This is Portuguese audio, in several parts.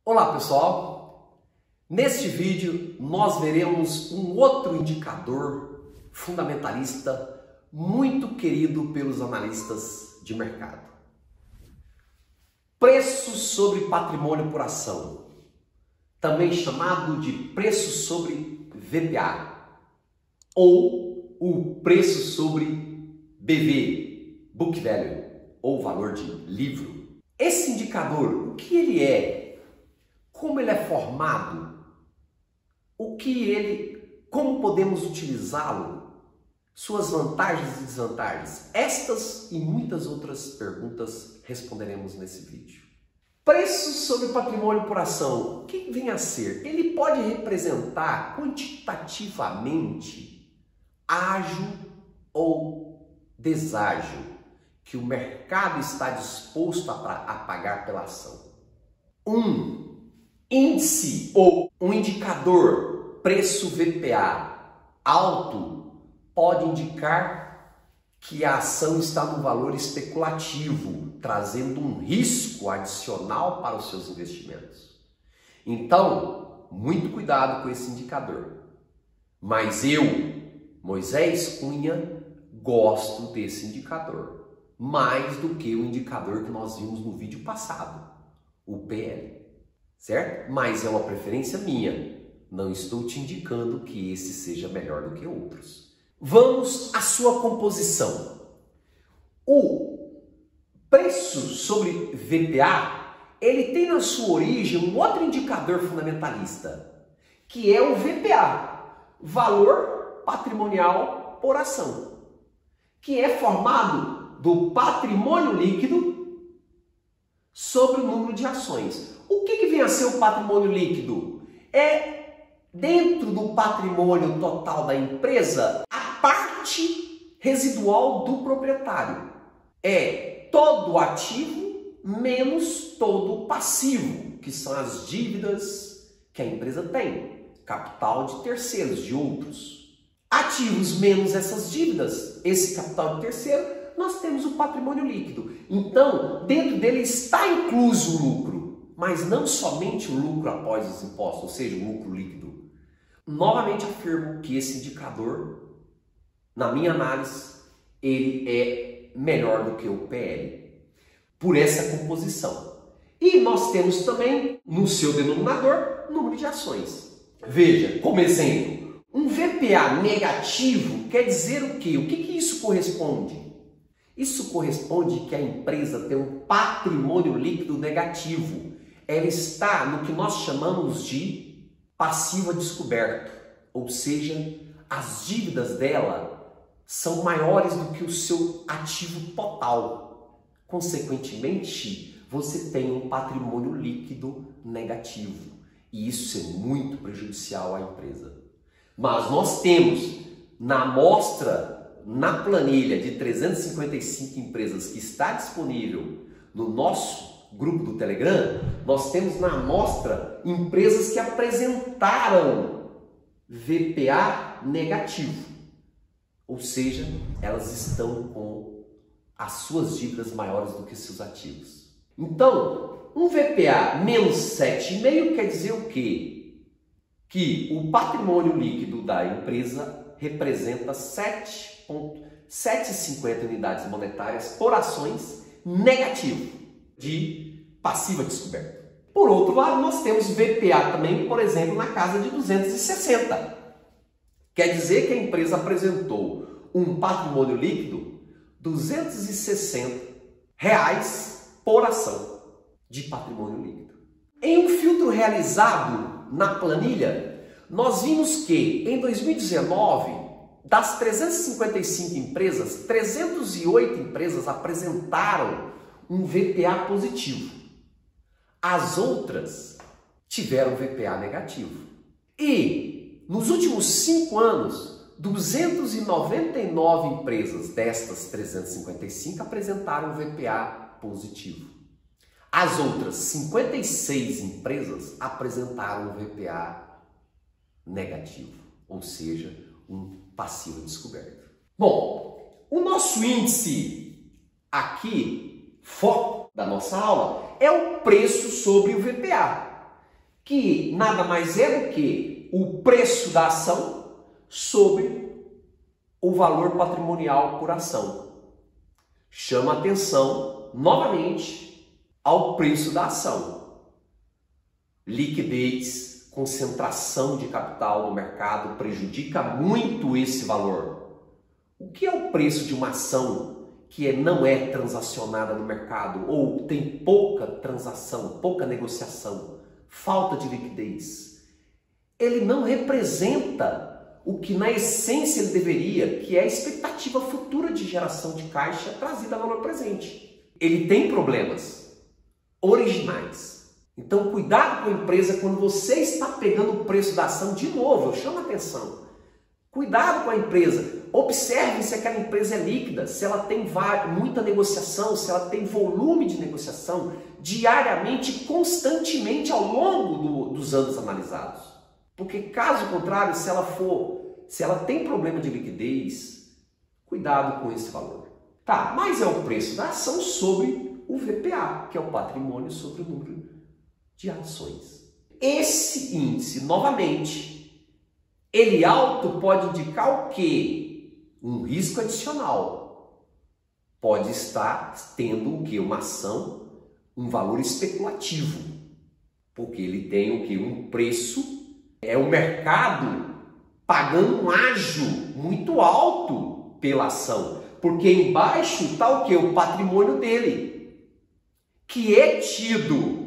Olá pessoal, neste vídeo nós veremos um outro indicador fundamentalista muito querido pelos analistas de mercado. Preço sobre patrimônio por ação, também chamado de preço sobre VPA ou o preço sobre BV, Book Value ou valor de livro. Esse indicador, o que ele é? Como ele é formado, como podemos utilizá-lo, suas vantagens e desvantagens. Estas e muitas outras perguntas responderemos nesse vídeo. Preço sobre patrimônio por ação, o que vem a ser? Ele pode representar quantitativamente ágio ou deságio que o mercado está disposto a pagar pela ação. Índice ou um indicador preço VPA alto pode indicar que a ação está no valor especulativo, trazendo um risco adicional para os seus investimentos. Então, muito cuidado com esse indicador. Mas eu, Moisés Cunha, gosto desse indicador, mais do que o indicador que nós vimos no vídeo passado, o PL. Certo? Mas é uma preferência minha. Não estou te indicando que esse seja melhor do que outros. Vamos à sua composição. O preço sobre VPA, ele tem na sua origem um outro indicador fundamentalista, que é o VPA, valor patrimonial por ação, que é formado do patrimônio líquido sobre o número de ações. O que vem a ser o patrimônio líquido? É, dentro do patrimônio total da empresa, a parte residual do proprietário. É todo o ativo menos todo o passivo, que são as dívidas que a empresa tem, capital de terceiros, de outros. Ativos menos essas dívidas, esse capital de terceiro, nós temos o patrimônio líquido. Então, dentro dele está incluso o lucro. Mas não somente o lucro após os impostos, ou seja, o lucro líquido. Novamente afirmo que esse indicador, na minha análise, ele é melhor do que o PL, por essa composição. E nós temos também, no seu denominador, número de ações. Veja, como exemplo, um VPA negativo quer dizer o quê? O que isso corresponde? Isso corresponde que a empresa tem um patrimônio líquido negativo. Ela está no que nós chamamos de passivo a descoberto, ou seja, as dívidas dela são maiores do que o seu ativo total. Consequentemente, você tem um patrimônio líquido negativo e isso é muito prejudicial à empresa. Mas nós temos na amostra, na planilha de 355 empresas que está disponível no nosso grupo do Telegram, nós temos na amostra empresas que apresentaram VPA negativo, ou seja, elas estão com as suas dívidas maiores do que seus ativos. Então, um VPA menos 7,5 quer dizer o quê? Que o patrimônio líquido da empresa representa 7,50 unidades monetárias por ações negativo, de passiva descoberta. Por outro lado, nós temos VPA também, por exemplo, na casa de 260. Quer dizer que a empresa apresentou um patrimônio líquido R$260 por ação de patrimônio líquido. Em um filtro realizado na planilha, nós vimos que em 2019, das 355 empresas, 308 empresas apresentaram um VPA positivo. As outras tiveram VPA negativo. E nos últimos 5 anos, 299 empresas destas 355 apresentaram VPA positivo. As outras 56 empresas apresentaram VPA negativo, ou seja, um passivo descoberto. Bom, o nosso índice aqui, foco da nossa aula, é o preço sobre o VPA. que nada mais é do que o preço da ação sobre o valor patrimonial por ação. Chama atenção, novamente, ao preço da ação. Liquidez, concentração de capital no mercado prejudica muito esse valor. O que é o preço de uma ação que não é transacionada no mercado ou tem pouca transação, pouca negociação, falta de liquidez? Ele não representa o que na essência ele deveria, que é a expectativa futura de geração de caixa trazida a valor presente. Ele tem problemas originais. Então, cuidado com a empresa quando você está pegando o preço da ação de novo. Eu chamo a atenção. Cuidado com a empresa. Observe se aquela empresa é líquida, se ela tem muita negociação, se ela tem volume de negociação diariamente, constantemente ao longo dos anos analisados. Porque caso contrário, se ela tem problema de liquidez, cuidado com esse valor. Tá, mas é o preço da ação sobre o VPA, que é o patrimônio sobre o número de ações. Esse índice, novamente, ele alto pode indicar o quê? Um risco adicional. Pode estar tendo o quê? Uma ação, um valor especulativo. Porque ele tem o quê? Um preço. É o mercado pagando um ágio muito alto pela ação. Porque embaixo está o quê? O patrimônio dele. Que é tido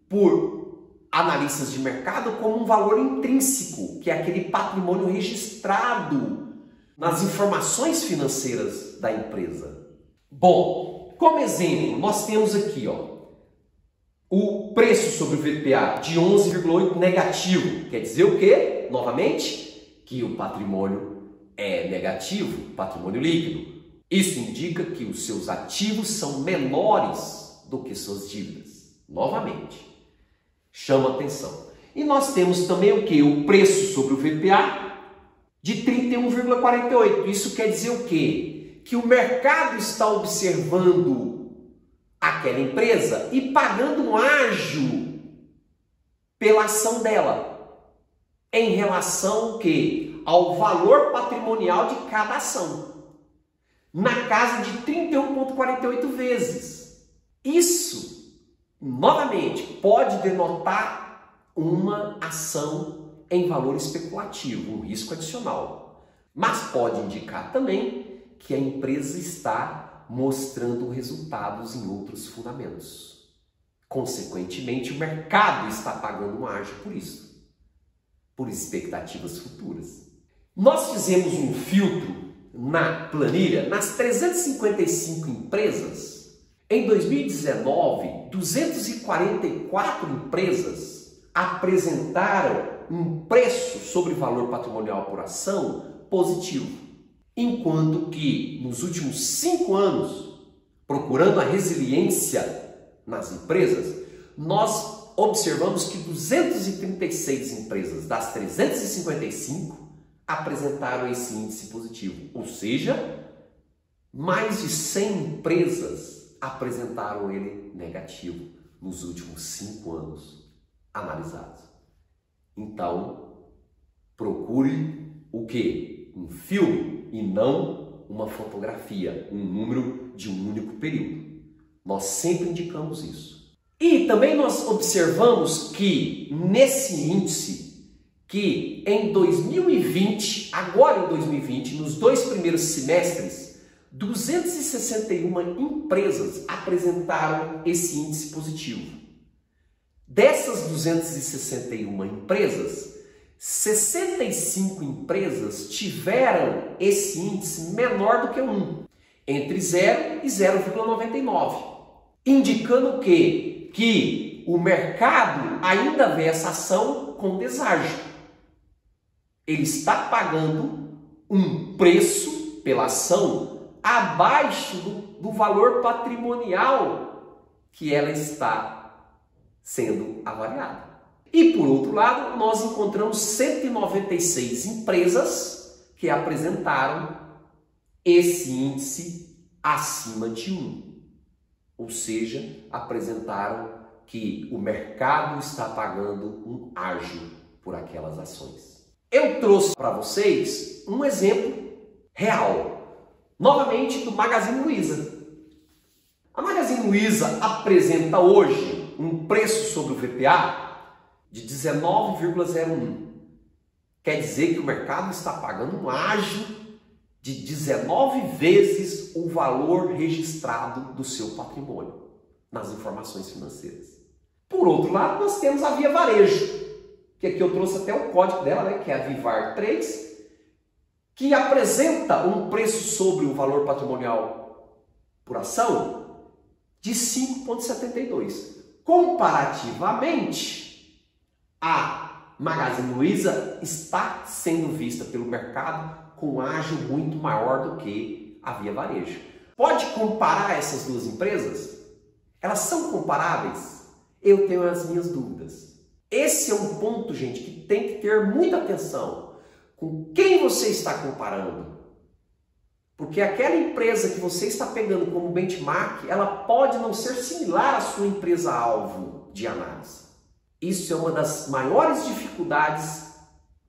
por analistas de mercado como um valor intrínseco. Que é aquele patrimônio registrado nas informações financeiras da empresa. Bom, como exemplo, nós temos aqui, o preço sobre o VPA de 11,8 negativo. Quer dizer o quê? Novamente, que o patrimônio é negativo, patrimônio líquido. Isso indica que os seus ativos são menores do que suas dívidas. Novamente, chama atenção. E nós temos também o quê? O preço sobre o VPA de 31,48. Isso quer dizer o quê? Que o mercado está observando aquela empresa e pagando um ágio pela ação dela em relação ao valor patrimonial de cada ação, na casa de 31,48 vezes. Isso, novamente, pode denotar uma ação em valor especulativo, um risco adicional, mas pode indicar também que a empresa está mostrando resultados em outros fundamentos. Consequentemente, o mercado está pagando um ágio por isso, por expectativas futuras. Nós fizemos um filtro na planilha, nas 355 empresas. Em 2019, 244 empresas apresentaram um preço sobre valor patrimonial por ação positivo. Enquanto que nos últimos 5 anos, procurando a resiliência nas empresas, nós observamos que 236 empresas das 355 apresentaram esse índice positivo. Ou seja, mais de 100 empresas apresentaram ele negativo nos últimos 5 anos analisados. Então, procure o quê? Um filme e não uma fotografia, um número de um único período. Nós sempre indicamos isso. E também nós observamos que nesse índice, que em 2020, agora em 2020, nos 2 primeiros semestres, 261 empresas apresentaram esse índice positivo. Dessas 261 empresas, 65 empresas tiveram esse índice menor do que 1, entre 0 e 0,99, indicando que o mercado ainda vê essa ação com deságio. Ele está pagando um preço pela ação abaixo do valor patrimonial que ela está sendo avaliada. E por outro lado, nós encontramos 196 empresas que apresentaram esse índice acima de 1. Ou seja, apresentaram que o mercado está pagando um ágio por aquelas ações. Eu trouxe para vocês um exemplo real, novamente do Magazine Luiza. A Magazine Luiza apresenta hoje um preço sobre o VPA de 19,01. Quer dizer que o mercado está pagando um ágio de 19 vezes o valor registrado do seu patrimônio nas informações financeiras. Por outro lado, nós temos a Via Varejo, que aqui eu trouxe até o código dela, né, que é a Vivar 3, que apresenta um preço sobre o valor patrimonial por ação de 5,72. Comparativamente, a Magazine Luiza está sendo vista pelo mercado com um ágio muito maior do que a Via Varejo. Pode comparar essas duas empresas? Elas são comparáveis? Eu tenho as minhas dúvidas. Esse é um ponto, gente, que tem que ter muita atenção. Com quem você está comparando? Porque aquela empresa que você está pegando como benchmark, ela pode não ser similar à sua empresa-alvo de análise. Isso é uma das maiores dificuldades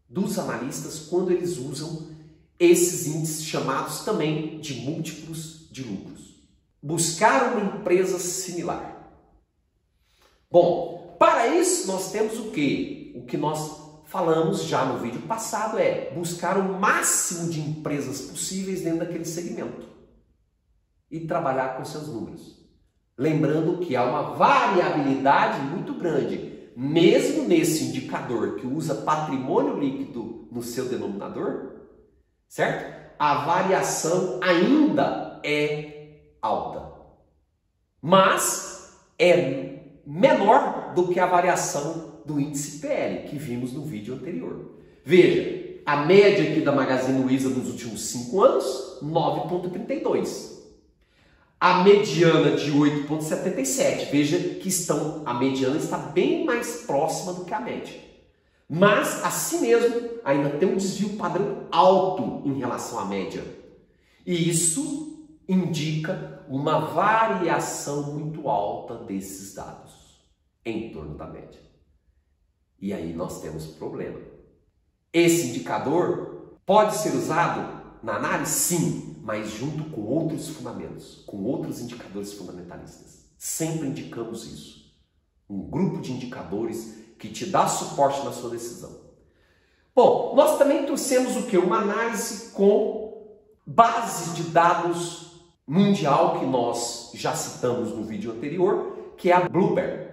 dos analistas quando eles usam esses índices chamados também de múltiplos de lucros. Buscar uma empresa similar. Bom, para isso nós temos o quê? O que nós falamos já no vídeo passado é buscar o máximo de empresas possíveis dentro daquele segmento e trabalhar com seus números. Lembrando que há uma variabilidade muito grande. Mesmo nesse indicador que usa patrimônio líquido no seu denominador, certo? A variação ainda é alta, mas é menor do que a variação do índice PL que vimos no vídeo anterior. Veja, a média aqui da Magazine Luiza nos últimos 5 anos, 9,32. A mediana de 8,77. Veja que a mediana está bem mais próxima do que a média. Mas, assim mesmo, ainda tem um desvio padrão alto em relação à média. E isso indica uma variação muito alta desses dados em torno da média. E aí nós temos problema. Esse indicador pode ser usado na análise? Sim, mas junto com outros fundamentos, com outros indicadores fundamentalistas. Sempre indicamos isso. Um grupo de indicadores que te dá suporte na sua decisão. Bom, nós também trouxemos o quê? Uma análise com base de dados mundial que nós já citamos no vídeo anterior, que é a Bloomberg,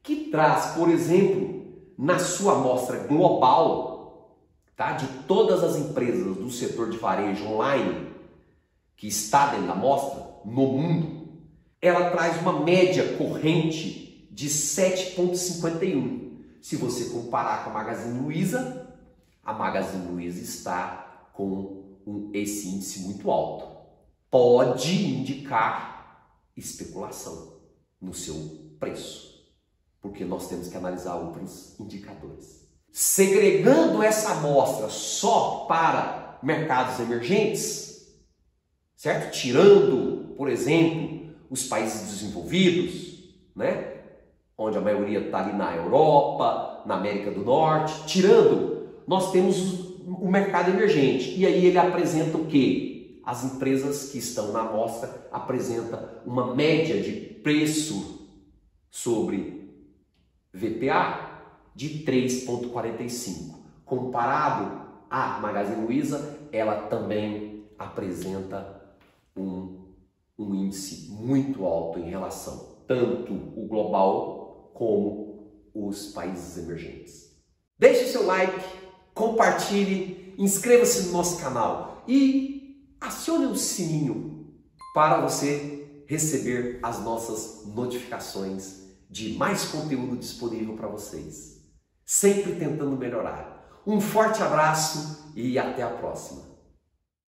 que traz, por exemplo, na sua amostra global, tá, de todas as empresas do setor de varejo online que está dentro da amostra no mundo, ela traz uma média corrente de 7,51. Se você comparar com a Magazine Luiza, a Magazine Luiza está com esse índice muito alto. Pode indicar especulação no seu preço, porque nós temos que analisar outros indicadores. Segregando essa amostra só para mercados emergentes, certo? Tirando, por exemplo, os países desenvolvidos, né? Onde a maioria está ali na Europa, na América do Norte. Tirando, nós temos o mercado emergente. E aí ele apresenta o quê? As empresas que estão na amostra apresentam uma média de preço sobre VPA de 3,45. Comparado à Magazine Luiza, ela também apresenta um índice muito alto em relação tanto o global como os países emergentes. Deixe seu like, compartilhe, inscreva-se no nosso canal e acione o sininho para você receber as nossas notificações de mais conteúdo disponível para vocês. Sempre tentando melhorar. Um forte abraço e até a próxima.